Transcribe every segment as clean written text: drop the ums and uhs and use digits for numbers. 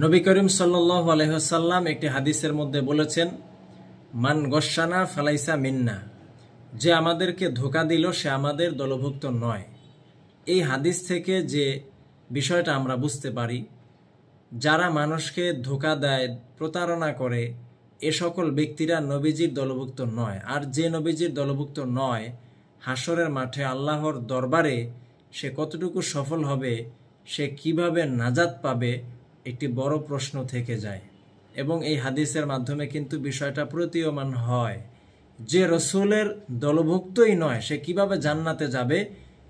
নবী করিম সাল্লাল্লাহু আলাইহি ওয়াসাল্লাম একটি হাদিসের মধ্যে বলেছেন, মান গশানা ফালাইসা মিন্না, যে আমাদেরকে ধোঁকা দিল সে আমাদের দলভুক্ত নয়। এই হাদিস থেকে যে বিষয়টা আমরা বুঝতে পারি, যারা মানুষকে ধোঁকা দেয়, প্রতারণা করে, এ সকল ব্যক্তিরা নবীজির দলভুক্ত নয়। আর যে নবীজির দলভুক্ত নয়, হাসরের মাঠে আল্লাহর দরবারে সে কতটুকু সফল হবে, সে কিভাবে নাজাত পাবে, একটি বড় প্রশ্ন থেকে যায়। এবং এই হাদিসের মাধ্যমে কিন্তু বিষয়টা প্রতীয়মান হয় যে রসুলের দলভুক্তই নয়, সে কিভাবে জান্নাতে যাবে,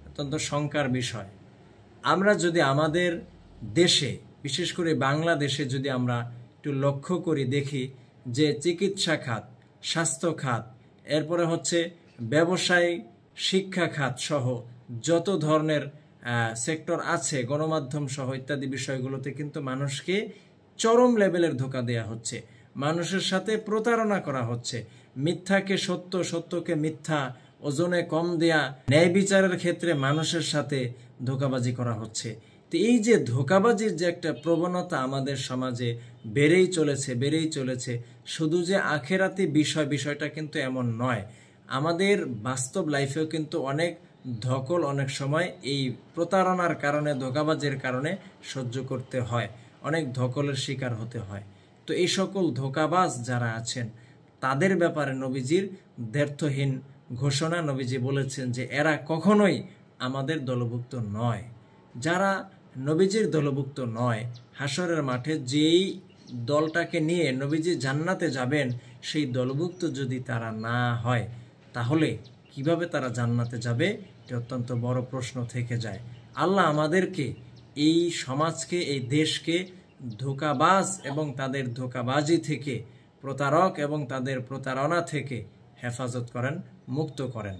অত্যন্ত শঙ্কার বিষয়। আমরা যদি আমাদের দেশে, বিশেষ করে বাংলাদেশে যদি আমরা একটু লক্ষ্য করি, দেখি যে চিকিৎসা খাত, স্বাস্থ্য খাত, এরপরে হচ্ছে ব্যবসায়, শিক্ষা খাত সহ যত ধরনের সেক্টর আছে, গণমাধ্যম সহ ইত্যাদি বিষয়গুলোতে কিন্তু মানুষকে চরম লেভেলের ধোঁকা দেয়া হচ্ছে, মানুষের সাথে প্রতারণা করা হচ্ছে, মিথ্যাকে সত্য, সত্যকে মিথ্যা, ওজনে কম দেয়া, ন্যায় বিচারের ক্ষেত্রে মানুষের সাথে ধোঁকাবাজি করা হচ্ছে। তো এই যে ধোঁকাবাজির যে একটা প্রবণতা আমাদের সমাজে বেড়েই চলেছে, শুধু যে আখেরাতি বিষয়টা কিন্তু এমন নয়, আমাদের বাস্তব লাইফেও কিন্তু অনেক ধকল অনেক সময় এই প্রতারণার কারণে, ধোঁকাবাজির কারণে সহ্য করতে হয়, অনেক ধকলের শিকার হতে হয়। তো এই সকল ধোঁকাবাজ যারা আছেন তাদের ব্যাপারে নবীজির দ্ব্যর্থহীন ঘোষণা। নবীজি বলেছেন যে এরা কখনোই আমাদের দলভুক্ত নয়। যারা নবীজির দলভুক্ত নয়, হাসরের মাঠে যেই দলটাকে নিয়ে নবীজি জান্নাতে যাবেন, সেই দলভুক্ত যদি তারা না হয়, তাহলে কিভাবে তারা জান্নাতে যাবে, এটা অত্যন্ত বড় প্রশ্ন থেকে যায়। আল্লাহ আমাদেরকে, এই সমাজকে, এই দেশকে ধোঁকাবাজ এবং তাদের ধোঁকাবাজি থেকে, প্রতারক এবং তাদের প্রতারণা থেকে হেফাজত করেন, মুক্ত করেন।